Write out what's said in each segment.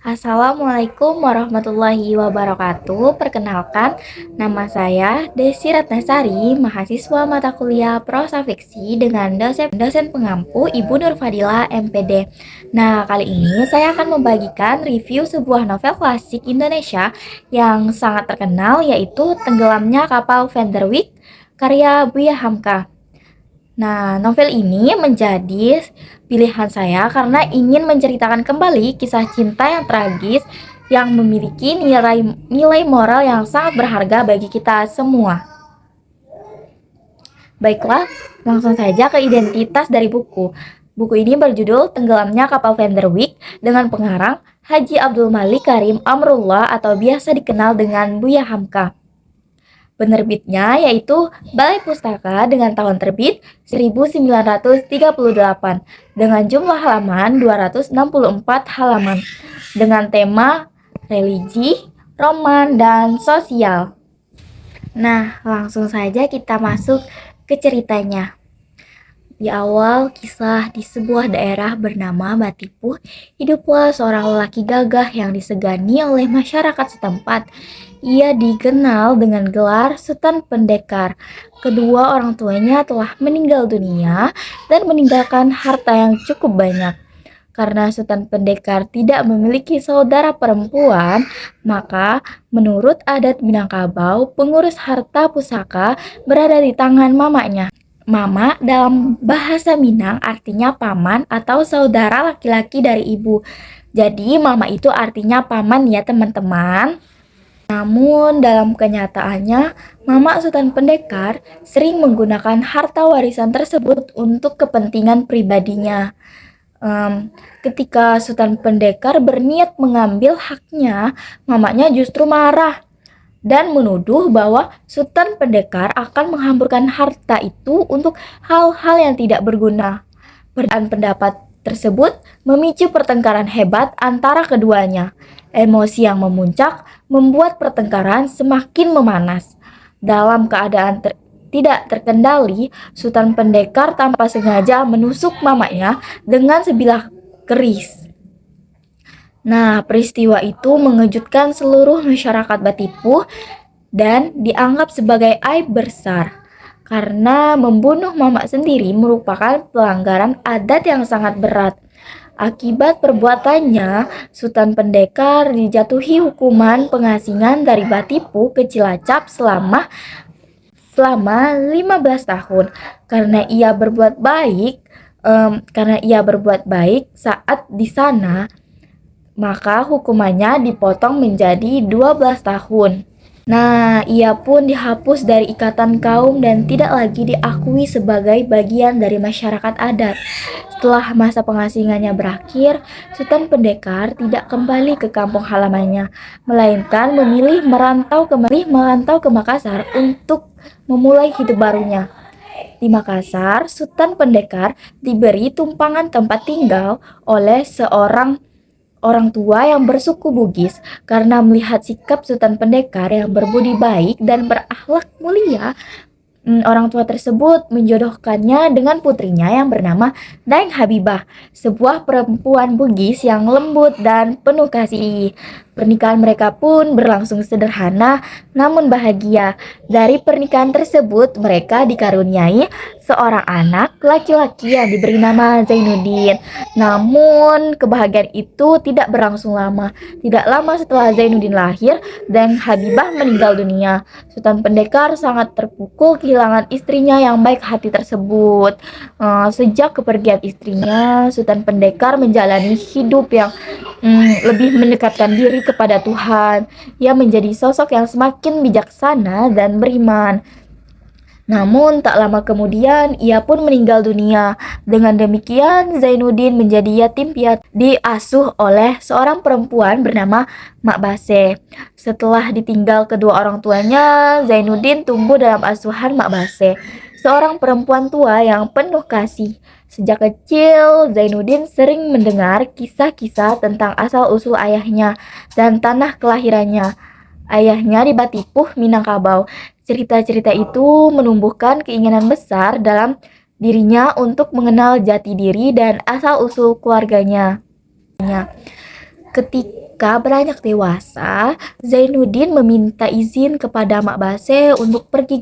Assalamualaikum warahmatullahi wabarakatuh. Perkenalkan, nama saya Desi Ratnasari, mahasiswa mata kuliah prosa fiksi dengan dosen pengampu Ibu Nur Fadila MPD. Nah, kali ini saya akan membagikan review sebuah novel klasik Indonesia yang sangat terkenal, yaitu Tenggelamnya Kapal Vanderwyk karya Buya Hamka. Nah, novel ini menjadi pilihan saya karena ingin menceritakan kembali kisah cinta yang tragis yang memiliki nilai moral yang sangat berharga bagi kita semua. Baiklah, langsung saja ke identitas dari buku. Buku ini berjudul Tenggelamnya Kapal Vanderwyk dengan pengarang Haji Abdul Malik Karim Amrullah atau biasa dikenal dengan Buya Hamka. Penerbitnya yaitu Balai Pustaka dengan tahun terbit 1938 dengan jumlah halaman 264 halaman dengan tema religi, roman, dan sosial. Nah, langsung saja kita masuk ke ceritanya. Di awal kisah di sebuah daerah bernama Batipuh, hiduplah seorang lelaki gagah yang disegani oleh masyarakat setempat. Ia dikenal dengan gelar Sultan Pendekar. Kedua orang tuanya telah meninggal dunia dan meninggalkan harta yang cukup banyak. Karena Sultan Pendekar tidak memiliki saudara perempuan, maka menurut adat Minangkabau, pengurus harta pusaka berada di tangan mamanya. Mama dalam bahasa Minang artinya paman atau saudara laki-laki dari ibu. Jadi mama itu artinya paman ya teman-teman. Namun dalam kenyataannya, Mama Sultan Pendekar sering menggunakan harta warisan tersebut untuk kepentingan pribadinya. Ketika Sultan Pendekar berniat mengambil haknya, mamanya justru marah dan menuduh bahwa Sultan Pendekar akan menghamburkan harta itu untuk hal-hal yang tidak berguna. Perbedaan pendapat tersebut memicu pertengkaran hebat antara keduanya. Emosi yang memuncak membuat pertengkaran semakin memanas. Dalam keadaan tidak terkendali, Sultan Pendekar tanpa sengaja menusuk mamanya dengan sebilah keris. Nah, peristiwa itu mengejutkan seluruh masyarakat Batipuh dan dianggap sebagai aib besar karena membunuh mama sendiri merupakan pelanggaran adat yang sangat berat. Akibat perbuatannya, Sultan Pendekar dijatuhi hukuman pengasingan dari Batipuh ke Cilacap selama 15 tahun karena ia berbuat baik saat di sana, maka hukumannya dipotong menjadi 12 tahun. Nah, ia pun dihapus dari ikatan kaum dan tidak lagi diakui sebagai bagian dari masyarakat adat. Setelah masa pengasingannya berakhir, Sultan Pendekar tidak kembali ke kampung halamannya, melainkan memilih merantau ke Makassar untuk memulai hidup barunya. Di Makassar, Sultan Pendekar diberi tumpangan tempat tinggal oleh seorang orang tua yang bersuku Bugis karena melihat sikap Sultan Pendekar yang berbudi baik dan berakhlak mulia. Orang tua tersebut menjodohkannya dengan putrinya yang bernama Daeng Habibah, sebuah perempuan Bugis yang lembut dan penuh kasih. Pernikahan mereka pun berlangsung sederhana namun bahagia. Dari pernikahan tersebut mereka dikaruniai seorang anak laki-laki yang diberi nama Zainuddin. Namun kebahagiaan itu tidak berlangsung lama. Tidak lama setelah Zainuddin lahir dan Habibah meninggal dunia, Sultan Pendekar sangat terpukul kehilangan istrinya yang baik hati tersebut. Sejak kepergian istrinya, Sultan Pendekar menjalani hidup yang lebih mendekatkan diri kepada Tuhan. Ia menjadi sosok yang semakin bijaksana dan beriman. Namun tak lama kemudian ia pun meninggal dunia. Dengan demikian Zainuddin menjadi yatim piatu diasuh oleh seorang perempuan bernama Mak Base. Setelah ditinggal kedua orang tuanya, Zainuddin tumbuh dalam asuhan Mak Base, seorang perempuan tua yang penuh kasih. Sejak kecil, Zainuddin sering mendengar kisah-kisah tentang asal-usul ayahnya dan tanah kelahirannya. Ayahnya di Batipuh, Minangkabau. Cerita-cerita itu menumbuhkan keinginan besar dalam dirinya untuk mengenal jati diri dan asal-usul keluarganya. Ketika beranjak dewasa, Zainuddin meminta izin kepada Mak Base untuk pergi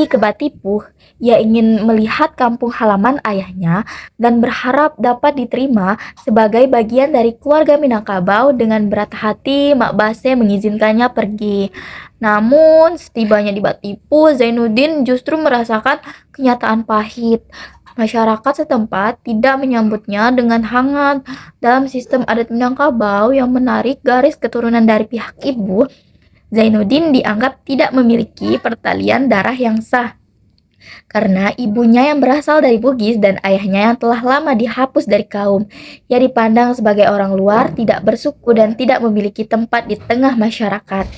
ke Batipuh. Ia ingin melihat kampung halaman ayahnya dan berharap dapat diterima sebagai bagian dari keluarga Minangkabau. Dengan berat hati, Mak Base mengizinkannya pergi. Namun, setibanya di Batipuh, Zainuddin justru merasakan kenyataan pahit. Masyarakat setempat tidak menyambutnya dengan hangat. Dalam sistem adat Minangkabau yang menarik garis keturunan dari pihak ibu, Zainuddin dianggap tidak memiliki pertalian darah yang sah. Karena ibunya yang berasal dari Bugis dan ayahnya yang telah lama dihapus dari kaum. Ia dipandang sebagai orang luar, tidak bersuku dan tidak memiliki tempat di tengah masyarakat.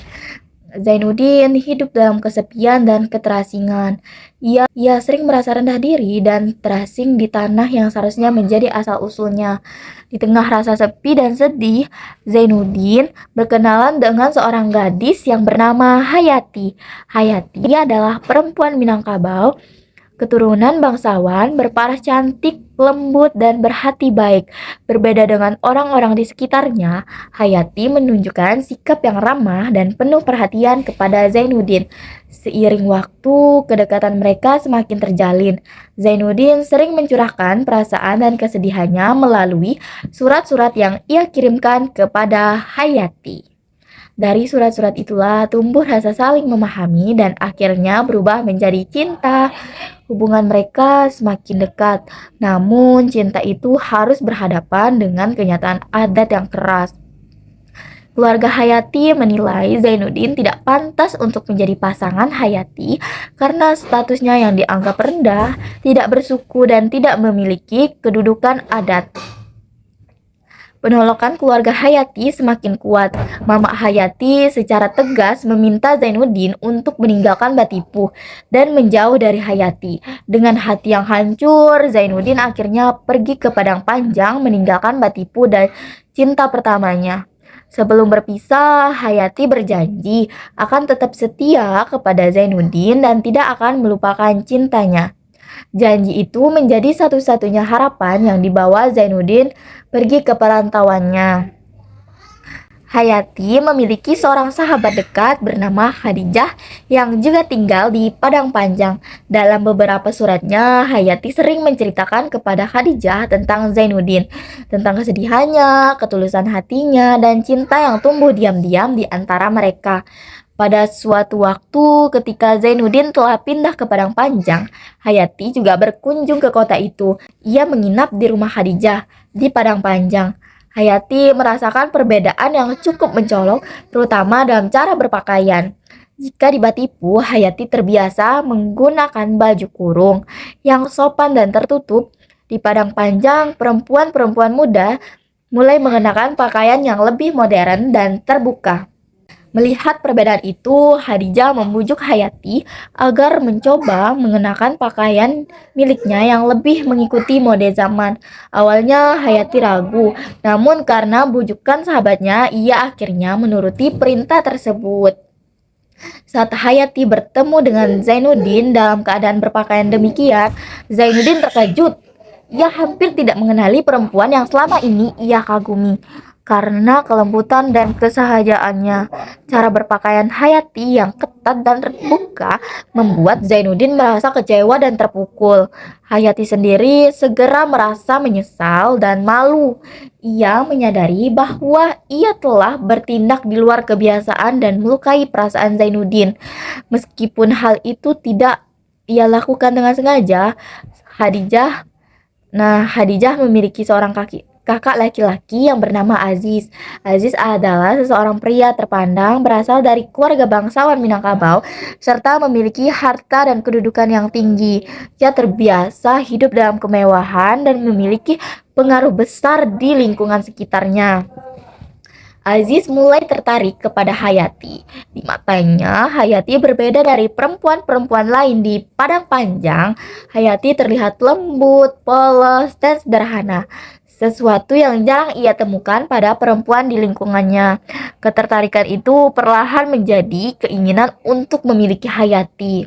Zainuddin hidup dalam kesepian dan keterasingan. Ia sering merasa rendah diri dan terasing di tanah yang seharusnya menjadi asal-usulnya. Di tengah rasa sepi dan sedih, Zainuddin berkenalan dengan seorang gadis yang bernama Hayati. Hayati adalah perempuan Minangkabau, keturunan bangsawan, berparas cantik, lembut, dan berhati baik. Berbeda dengan orang-orang di sekitarnya, Hayati menunjukkan sikap yang ramah dan penuh perhatian kepada Zainuddin. Seiring waktu, kedekatan mereka semakin terjalin. Zainuddin sering mencurahkan perasaan dan kesedihannya melalui surat-surat yang ia kirimkan kepada Hayati. Dari surat-surat itulah tumbuh rasa saling memahami dan akhirnya berubah menjadi cinta. Hubungan mereka semakin dekat, namun cinta itu harus berhadapan dengan kenyataan adat yang keras. Keluarga Hayati menilai Zainuddin tidak pantas untuk menjadi pasangan Hayati karena statusnya yang dianggap rendah, tidak bersuku, dan tidak memiliki kedudukan adat. Penolakan keluarga Hayati semakin kuat. Mamak Hayati secara tegas meminta Zainuddin untuk meninggalkan Batipuh dan menjauh dari Hayati. Dengan hati yang hancur, Zainuddin akhirnya pergi ke Padang Panjang meninggalkan Batipuh dan cinta pertamanya. Sebelum berpisah, Hayati berjanji akan tetap setia kepada Zainuddin dan tidak akan melupakan cintanya. Janji itu menjadi satu-satunya harapan yang dibawa Zainuddin pergi ke perantauannya. Hayati memiliki seorang sahabat dekat bernama Khadijah yang juga tinggal di Padang Panjang. Dalam beberapa suratnya, Hayati sering menceritakan kepada Khadijah tentang Zainuddin, tentang kesedihannya, ketulusan hatinya, dan cinta yang tumbuh diam-diam di antara mereka. Pada suatu waktu ketika Zainuddin telah pindah ke Padang Panjang, Hayati juga berkunjung ke kota itu. Ia menginap di rumah Khadijah di Padang Panjang. Hayati merasakan perbedaan yang cukup mencolok, terutama dalam cara berpakaian. Jika di Batipuh, Hayati terbiasa menggunakan baju kurung yang sopan dan tertutup. Di Padang Panjang, perempuan-perempuan muda mulai mengenakan pakaian yang lebih modern dan terbuka. Melihat perbedaan itu, Khadijah membujuk Hayati agar mencoba mengenakan pakaian miliknya yang lebih mengikuti mode zaman. Awalnya Hayati ragu, namun karena bujukan sahabatnya, ia akhirnya menuruti perintah tersebut. Saat Hayati bertemu dengan Zainuddin dalam keadaan berpakaian demikian, Zainuddin terkejut. Ia hampir tidak mengenali perempuan yang selama ini ia kagumi. Karena kelembutan dan kesahajaannya, cara berpakaian Hayati yang ketat dan terbuka membuat Zainuddin merasa kecewa dan terpukul. Hayati sendiri segera merasa menyesal dan malu. Ia menyadari bahwa ia telah bertindak di luar kebiasaan dan melukai perasaan Zainuddin. Meskipun hal itu tidak ia lakukan dengan sengaja, Khadijah memiliki seorang kakak laki-laki yang bernama Aziz. Aziz adalah seseorang pria terpandang berasal dari keluarga bangsawan Minangkabau serta memiliki harta dan kedudukan yang tinggi. Ia terbiasa hidup dalam kemewahan dan memiliki pengaruh besar di lingkungan sekitarnya. Aziz mulai tertarik kepada Hayati. Di matanya, Hayati berbeda dari perempuan-perempuan lain di Padang Panjang. Hayati terlihat lembut, polos, dan sederhana. Sesuatu yang jarang ia temukan pada perempuan di lingkungannya. Ketertarikan itu perlahan menjadi keinginan untuk memiliki Hayati.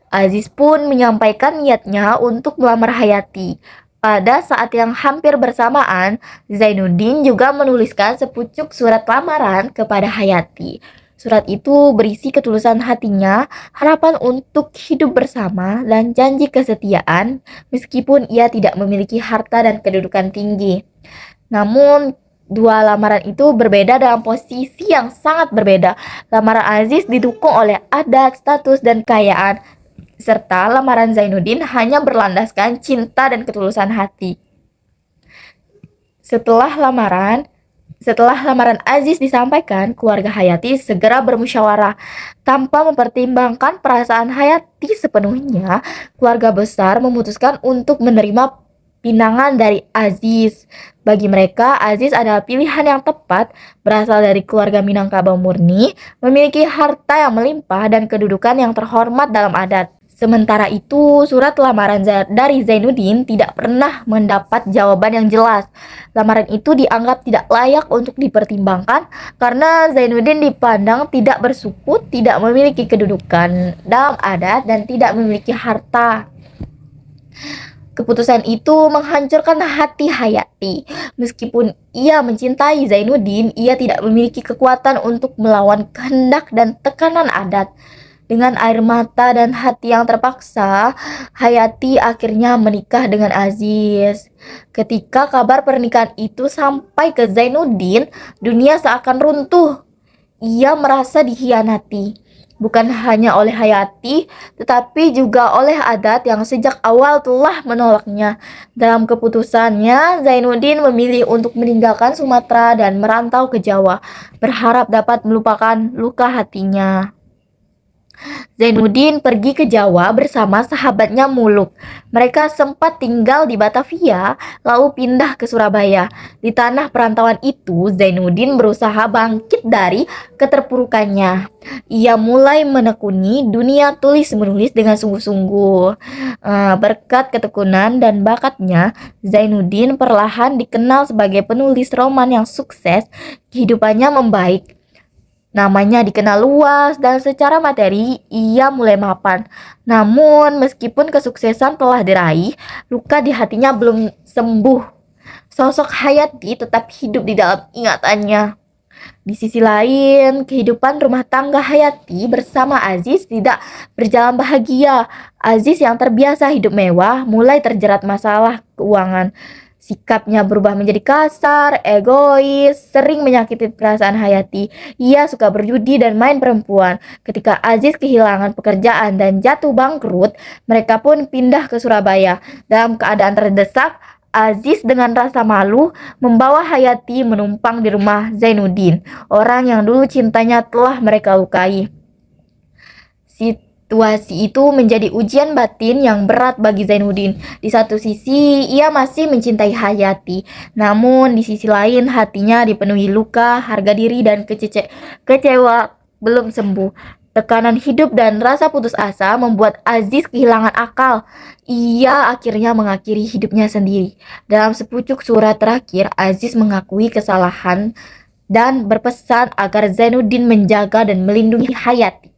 Aziz pun menyampaikan niatnya untuk melamar Hayati. Pada saat yang hampir bersamaan, Zainuddin juga menuliskan sepucuk surat lamaran kepada Hayati. Surat itu berisi ketulusan hatinya, harapan untuk hidup bersama, dan janji kesetiaan meskipun ia tidak memiliki harta dan kedudukan tinggi. Namun, dua lamaran itu berbeda dalam posisi yang sangat berbeda. Lamaran Aziz didukung oleh adat, status, dan kekayaan, serta lamaran Zainuddin hanya berlandaskan cinta dan ketulusan hati. Setelah lamaran Aziz disampaikan, keluarga Hayati segera bermusyawarah. Tanpa mempertimbangkan perasaan Hayati sepenuhnya, keluarga besar memutuskan untuk menerima pinangan dari Aziz. Bagi mereka, Aziz adalah pilihan yang tepat, berasal dari keluarga Minangkabau murni, memiliki harta yang melimpah dan kedudukan yang terhormat dalam adat. Sementara itu, surat lamaran dari Zainuddin tidak pernah mendapat jawaban yang jelas. Lamaran itu dianggap tidak layak untuk dipertimbangkan karena Zainuddin dipandang tidak bersuku, tidak memiliki kedudukan dalam adat, dan tidak memiliki harta. Keputusan itu menghancurkan hati Hayati. Meskipun ia mencintai Zainuddin, ia tidak memiliki kekuatan untuk melawan kehendak dan tekanan adat. Dengan air mata dan hati yang terpaksa, Hayati akhirnya menikah dengan Aziz. Ketika kabar pernikahan itu sampai ke Zainuddin, dunia seakan runtuh. Ia merasa dikhianati, bukan hanya oleh Hayati, tetapi juga oleh adat yang sejak awal telah menolaknya. Dalam keputusannya, Zainuddin memilih untuk meninggalkan Sumatera dan merantau ke Jawa, berharap dapat melupakan luka hatinya. Zainuddin pergi ke Jawa bersama sahabatnya Muluk. Mereka sempat tinggal di Batavia, lalu pindah ke Surabaya. Di tanah perantauan itu, Zainuddin berusaha bangkit dari keterpurukannya. Ia mulai menekuni dunia tulis-menulis dengan sungguh-sungguh. Berkat ketekunan dan bakatnya, Zainuddin perlahan dikenal sebagai penulis roman yang sukses. Kehidupannya membaik. Namanya dikenal luas dan secara materi ia mulai mapan. Namun meskipun kesuksesan telah diraih, luka di hatinya belum sembuh. Sosok Hayati tetap hidup di dalam ingatannya. Di sisi lain, kehidupan rumah tangga Hayati bersama Aziz tidak berjalan bahagia. Aziz yang terbiasa hidup mewah mulai terjerat masalah keuangan. Sikapnya berubah menjadi kasar, egois, sering menyakiti perasaan Hayati. Ia suka berjudi dan main perempuan. Ketika Aziz kehilangan pekerjaan dan jatuh bangkrut, mereka pun pindah ke Surabaya. Dalam keadaan terdesak, Aziz dengan rasa malu membawa Hayati menumpang di rumah Zainuddin, orang yang dulu cintanya telah mereka lukai. Situasi itu menjadi ujian batin yang berat bagi Zainuddin. Di satu sisi, ia masih mencintai Hayati. Namun, di sisi lain, hatinya dipenuhi luka, harga diri, dan kecewa belum sembuh. Tekanan hidup dan rasa putus asa membuat Aziz kehilangan akal. Ia akhirnya mengakhiri hidupnya sendiri. Dalam sepucuk surat terakhir, Aziz mengakui kesalahan dan berpesan agar Zainuddin menjaga dan melindungi Hayati.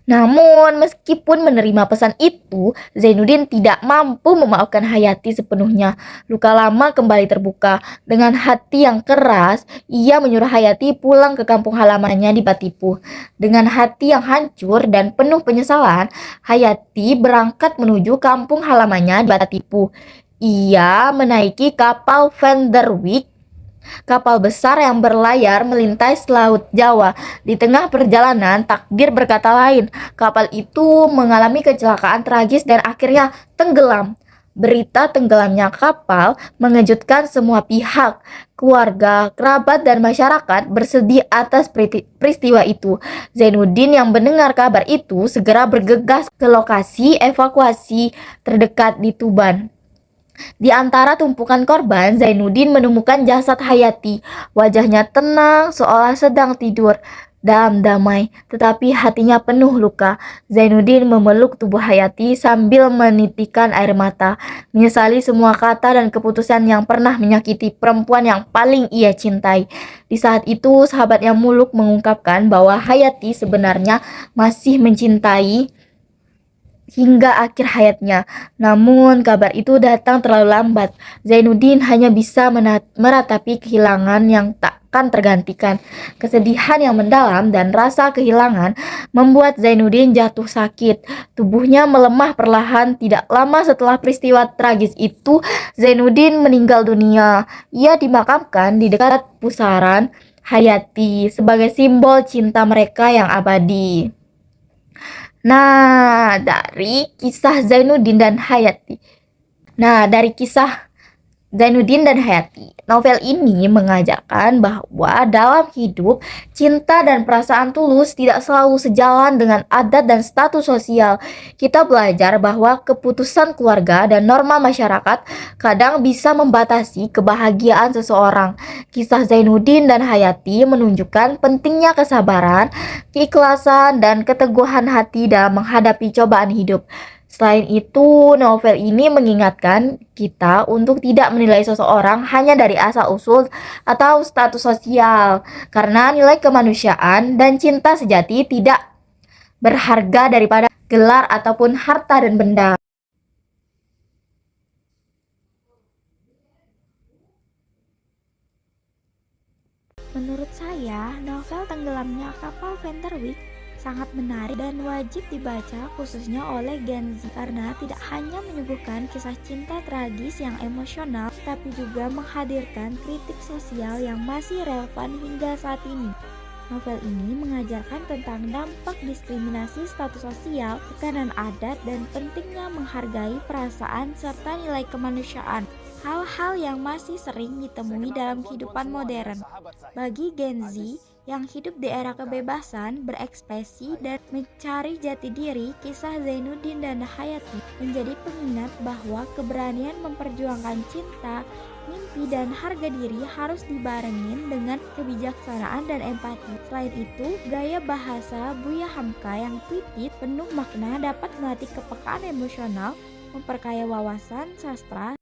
Namun, meskipun menerima pesan itu, Zainuddin tidak mampu memaafkan Hayati sepenuhnya. Luka lama kembali terbuka. Dengan hati yang keras, ia menyuruh Hayati pulang ke kampung halamannya di Batipu. Dengan hati yang hancur dan penuh penyesalan, Hayati berangkat menuju kampung halamannya di Batipu. Ia menaiki kapal Van der Wijk, kapal besar yang berlayar melintas Laut Jawa. Di tengah perjalanan, takdir berkata lain. Kapal itu mengalami kecelakaan tragis dan akhirnya tenggelam. Berita tenggelamnya kapal mengejutkan semua pihak. Keluarga, kerabat, dan masyarakat bersedih atas peristiwa itu. Zainuddin yang mendengar kabar itu segera bergegas ke lokasi evakuasi terdekat di Tuban. Di antara tumpukan korban, Zainuddin menemukan jasad Hayati. Wajahnya tenang, seolah sedang tidur dalam damai, tetapi hatinya penuh luka. Zainuddin memeluk tubuh Hayati sambil menitikan air mata, menyesali semua kata dan keputusan yang pernah menyakiti perempuan yang paling ia cintai. Di saat itu, sahabatnya Muluk mengungkapkan bahwa Hayati sebenarnya masih mencintai hingga akhir hayatnya. Namun kabar itu datang terlalu lambat. Zainuddin hanya bisa meratapi kehilangan yang takkan tergantikan. Kesedihan yang mendalam dan rasa kehilangan membuat Zainuddin jatuh sakit. Tubuhnya melemah perlahan. Tidak lama setelah peristiwa tragis itu, Zainuddin meninggal dunia. Ia dimakamkan di dekat pusaran Hayati sebagai simbol cinta mereka yang abadi. Nah, dari kisah Zainuddin dan Hayati. Dari kisah Zainuddin dan Hayati, novel ini mengajarkan bahwa dalam hidup, cinta dan perasaan tulus tidak selalu sejalan dengan adat dan status sosial. Kita belajar bahwa keputusan keluarga dan norma masyarakat kadang bisa membatasi kebahagiaan seseorang. Kisah Zainuddin dan Hayati menunjukkan pentingnya kesabaran, keikhlasan, dan keteguhan hati dalam menghadapi cobaan hidup. Selain itu, novel ini mengingatkan kita untuk tidak menilai seseorang hanya dari asal-usul atau status sosial, karena nilai kemanusiaan dan cinta sejati tidak berharga daripada gelar ataupun harta dan benda. Menurut saya, novel Tenggelamnya Kapal Venterwick sangat menarik dan wajib dibaca khususnya oleh Gen Z karena tidak hanya menyuguhkan kisah cinta tragis yang emosional tapi juga menghadirkan kritik sosial yang masih relevan hingga saat ini. Novel ini mengajarkan tentang dampak diskriminasi status sosial, tekanan adat, dan pentingnya menghargai perasaan serta nilai kemanusiaan. Hal-hal yang masih sering ditemui dalam kehidupan modern. Bagi Gen Z yang hidup di era kebebasan, berekspresi, dan mencari jati diri, kisah Zainuddin dan Hayati menjadi pengingat bahwa keberanian memperjuangkan cinta, mimpi, dan harga diri harus dibarengin dengan kebijaksanaan dan empati. Selain itu, gaya bahasa Buya Hamka yang kritis penuh makna dapat melatih kepekaan emosional, memperkaya wawasan sastra,